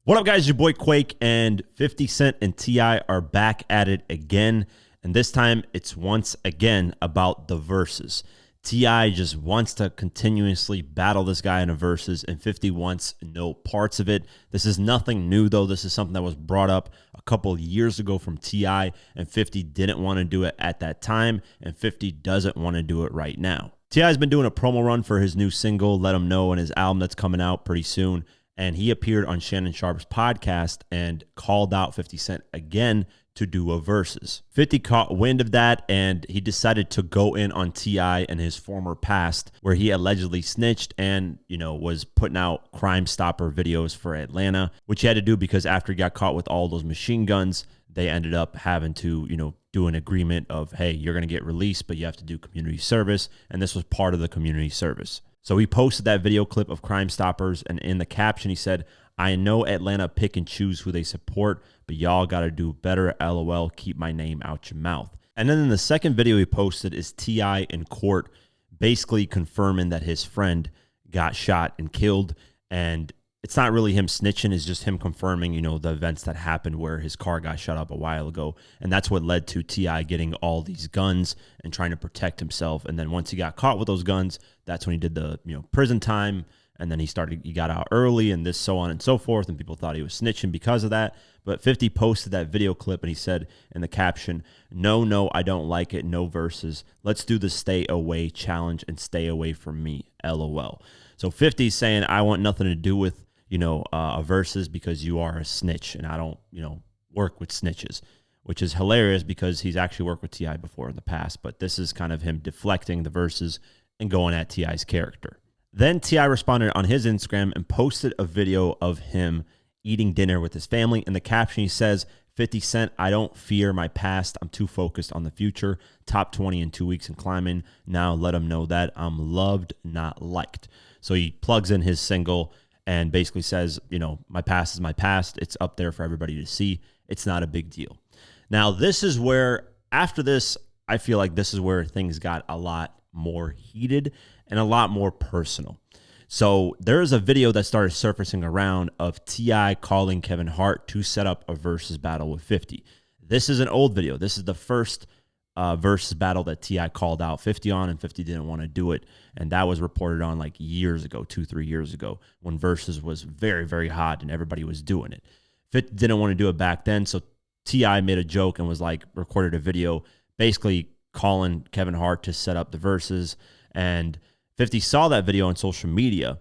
What up, guys? Your boy Quake, and 50 Cent and T.I. are back at it again. And this time, it's once again about the Verzuz. T.I. just wants to continuously battle this guy in a Verzuz, and 50 wants no parts of it. This is nothing new, though. This is something that was brought up a couple of years ago from T.I., and 50 didn't want to do it at that time, and 50 doesn't want to do it right now. T.I.'s been doing a promo run for his new single, Let 'Em Know, and his album that's coming out pretty soon. And he appeared on Shannon Sharpe's podcast and called out 50 Cent again to do a Verzuz. 50 caught wind of that, and he decided to go in on T.I. and his former past, where he allegedly snitched and, was putting out Crime Stopper videos for Atlanta, which he had to do because after he got caught with all those machine guns, they ended up having to, do an agreement of, hey, you're going to get released, but you have to do community service. And this was part of the community service. So he posted that video clip of Crime Stoppers, and in the caption he said, "I know Atlanta pick and choose who they support, but y'all got to do better, LOL, keep my name out your mouth." And then in the second video he posted is T.I. in court, basically confirming that his friend got shot and killed. And it's not really him snitching, it's just him confirming, the events that happened where his car got shut up a while ago. And that's what led to T.I. getting all these guns and trying to protect himself. And then once he got caught with those guns, that's when he did the, prison time. And then he got out early and this, so on and so forth. And people thought he was snitching because of that. But 50 posted that video clip and he said in the caption, no, I don't like it. No Verzuz. Let's do the stay away challenge and stay away from me. LOL. So 50's saying, I want nothing to do with, a Verzuz because you are a snitch and I don't, work with snitches, which is hilarious because he's actually worked with T.I. before in the past. But this is kind of him deflecting the Verzuz and going at T.I.'s character. Then T.I. responded on his Instagram and posted a video of him eating dinner with his family. In the caption, he says, 50 Cent, I don't fear my past. I'm too focused on the future. Top 20 in 2 weeks and climbing. Now let them know that I'm loved, not liked. So he plugs in his single and basically says, my past is my past. It's up there for everybody to see. It's not a big deal. Now, this is where, after this, I feel like this is where things got a lot more heated and a lot more personal. So there's a video that started surfacing around of T.I. calling Kevin Hart to set up a Verzuz battle with 50. This is an old video. This is the first Verzuz battle that T.I. called out 50 on, and 50 didn't want to do it. And that was reported on like years ago, 2-3 years ago, when Verzuz was very, very hot and everybody was doing it. 50 didn't want to do it back then, so T.I. made a joke and was like, recorded a video basically calling Kevin Hart to set up the Verzuz. And 50 saw that video on social media.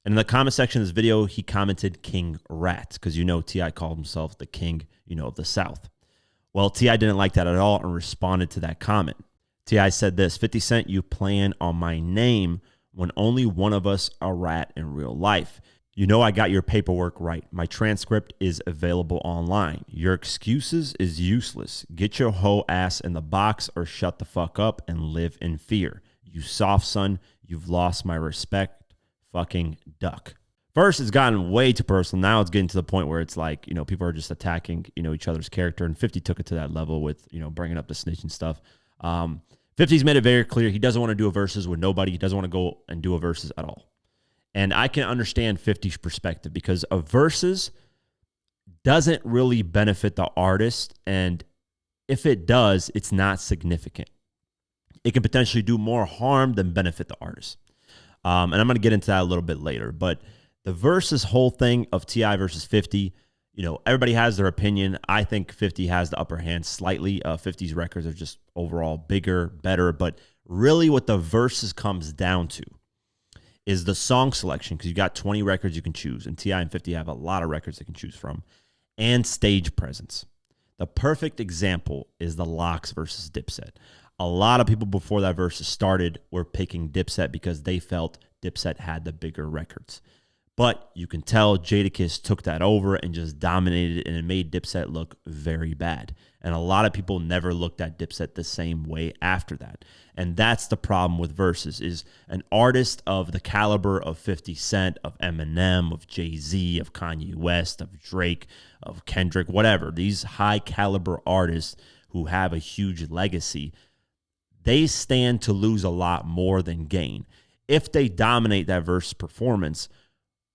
And in the comment section of this video, he commented King Rat, because T.I. called himself the king, of the South. Well, T.I. didn't like that at all and responded to that comment. T.I. said this, 50 Cent, you playing on my name when only one of us a rat in real life. I got your paperwork right. My transcript is available online. Your excuses is useless. Get your whole ass in the box or shut the fuck up and live in fear. You soft son, you've lost my respect. Fucking duck. First, it's gotten way too personal. Now it's getting to the point where it's like, people are just attacking, each other's character. And 50 took it to that level with, bringing up the snitch and stuff. 50's made it very clear he doesn't want to do a Verzuz with nobody. He doesn't want to go and do a Verzuz at all. And I can understand 50's perspective because a Verzuz doesn't really benefit the artist. And if it does, it's not significant. It can potentially do more harm than benefit the artist. And I'm going to get into that a little bit later. But the Verzuz whole thing of T.I. versus 50, everybody has their opinion. I think 50 has the upper hand slightly. 50's records are just overall bigger, better. But really what the Verzuz comes down to is the song selection, because you got 20 records you can choose. And T.I. and 50 have a lot of records they can choose from. And stage presence. The perfect example is the Lox versus Dipset. A lot of people before that Verzuz started were picking Dipset because they felt Dipset had the bigger records. But you can tell Jadakiss took that over and just dominated it, and it made Dipset look very bad. And a lot of people never looked at Dipset the same way after that. And that's the problem with Verzuz, is an artist of the caliber of 50 Cent, of Eminem, of Jay-Z, of Kanye West, of Drake, of Kendrick, whatever. These high caliber artists who have a huge legacy, they stand to lose a lot more than gain. If they dominate that Verzuz performance,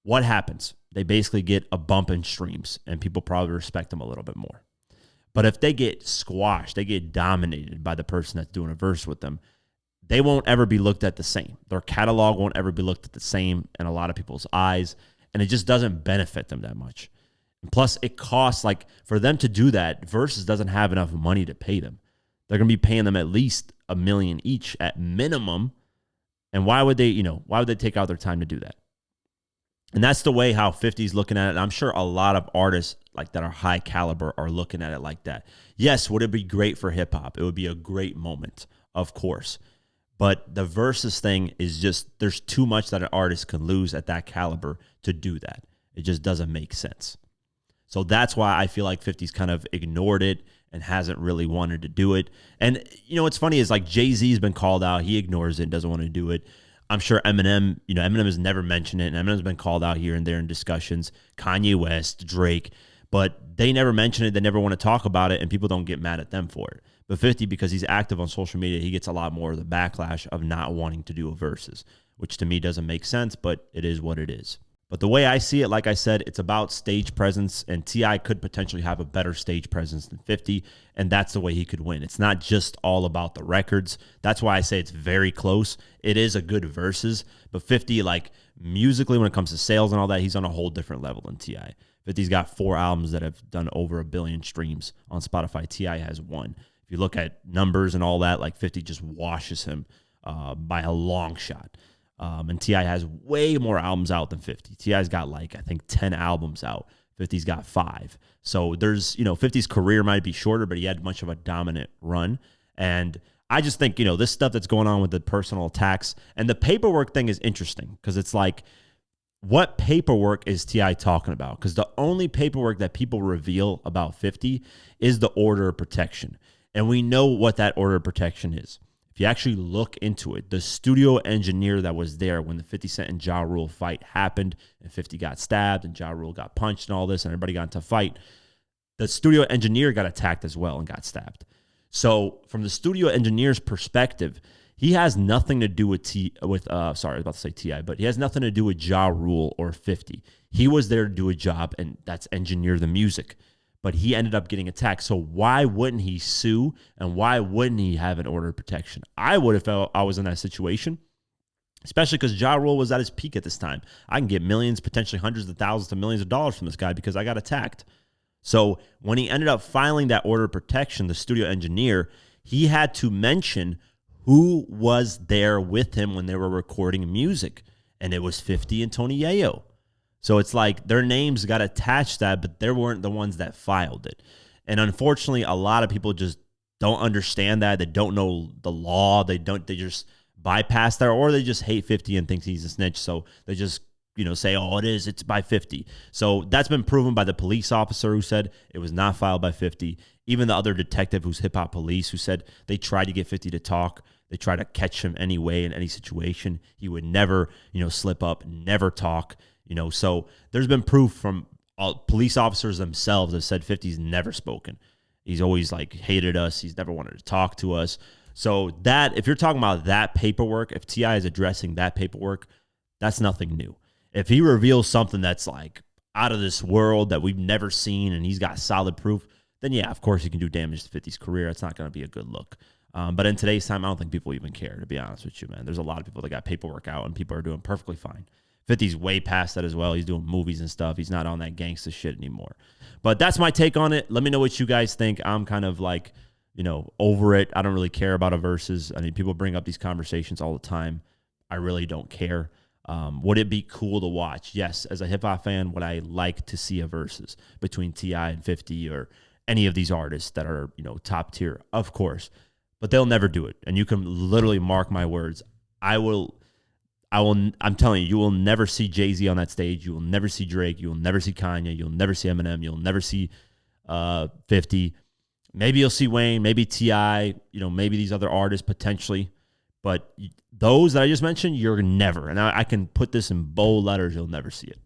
what happens? they basically get a bump in streams, and people probably respect them a little bit more. But if they get squashed, they get dominated by the person that's doing a verse with them, they won't ever be looked at the same. Their catalog won't ever be looked at the same in a lot of people's eyes, and it just doesn't benefit them that much. And plus, it costs, like, for them to do that, Verzuz doesn't have enough money to pay them. They're going to be paying them at least $1 million each at minimum. And why would they take out their time to do that? And that's the way how 50's looking at it. And I'm sure a lot of artists like that are high caliber are looking at it like that. Yes, would it be great for hip hop? It would be a great moment, of course. But the Verzuz thing is just, there's too much that an artist can lose at that caliber to do that. It just doesn't make sense. So that's why I feel like 50's kind of ignored it and hasn't really wanted to do it. And, you know, what's funny is, like, Jay-Z's been called out. He ignores it and doesn't want to do it. I'm sure Eminem has never mentioned it, and Eminem's been called out here and there in discussions. Kanye West, Drake, but they never mention it. They never want to talk about it, and people don't get mad at them for it. But 50, because he's active on social media, he gets a lot more of the backlash of not wanting to do a Verzuz, which to me doesn't make sense, but it is what it is. But the way I see it, like I said, it's about stage presence, and T.I. could potentially have a better stage presence than 50, and that's the way he could win. It's not just all about the records. That's why I say it's very close. It is a good Verzuz, but 50, like, musically, when it comes to sales and all that, he's on a whole different level than T.I. 50's got 4 albums that have done over 1 billion streams on Spotify. T.I. has 1. If you look at numbers and all that, like, 50 just washes him by a long shot. And T.I. has way more albums out than 50. T.I.'s got, like, I think 10 albums out. 50's got 5. So there's, 50's career might be shorter, but he had much of a dominant run. And I just think, this stuff that's going on with the personal attacks and the paperwork thing is interesting, because it's like, what paperwork is T.I. talking about? Because the only paperwork that people reveal about 50 is the order of protection. And we know what that order of protection is. If you actually look into it, the studio engineer that was there when the 50 Cent and Ja Rule fight happened, and 50 got stabbed and Ja Rule got punched and all this, and everybody got into a fight, the studio engineer got attacked as well and got stabbed. So from the studio engineer's perspective, he has nothing to do with T.I., but he has nothing to do with Ja Rule or 50. He was there to do a job, and that's engineer the music. But he ended up getting attacked. So why wouldn't he sue, and why wouldn't he have an order of protection? I would if I was in that situation, especially because Ja Rule was at his peak at this time. I can get millions, potentially hundreds of thousands to millions of dollars from this guy because I got attacked. So when he ended up filing that order of protection, the studio engineer, he had to mention who was there with him when they were recording music. And it was 50 and Tony Yayo. So it's like their names got attached to that, but they weren't the ones that filed it. And unfortunately, a lot of people just don't understand that. They don't know the law. They just bypass that, or they just hate 50 and think he's a snitch. So they just, say, oh, it's by 50. So that's been proven by the police officer who said it was not filed by 50. Even the other detective who's hip hop police who said they tried to get 50 to talk. They tried to catch him anyway in any situation. He would never, slip up, never talk. So there's been proof from police officers themselves that said 50's never spoken. He's always hated us. He's never wanted to talk to us. So that, if you're talking about that paperwork, if T.I. is addressing that paperwork, that's nothing new. If he reveals something that's out of this world that we've never seen and he's got solid proof, then yeah, of course he can do damage to 50's career. It's not going to be a good look. But in today's time, I don't think people even care, to be honest with you, man. There's a lot of people that got paperwork out and people are doing perfectly fine. 50's way past that as well. He's doing movies and stuff. He's not on that gangsta shit anymore. But that's my take on it. Let me know what you guys think. I'm kind of over it. I don't really care about a Verzuz. I mean, people bring up these conversations all the time. I really don't care. Would it be cool to watch? Yes. As a hip-hop fan, would I like to see a Verzuz between T.I. and 50 or any of these artists that are, top tier? Of course. But they'll never do it. And you can literally mark my words. I'm telling you, you will never see Jay-Z on that stage. You will never see Drake. You will never see Kanye. You'll never see Eminem. You'll never see 50. Maybe you'll see Wayne, maybe T.I., maybe these other artists potentially. But those that I just mentioned, you're never. And I can put this in bold letters. You'll never see it.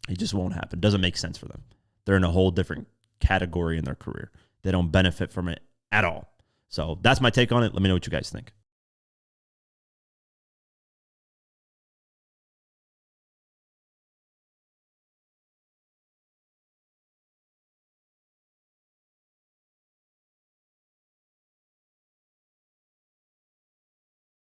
It just won't happen. It doesn't make sense for them. They're in a whole different category in their career. They don't benefit from it at all. So that's my take on it. Let me know what you guys think.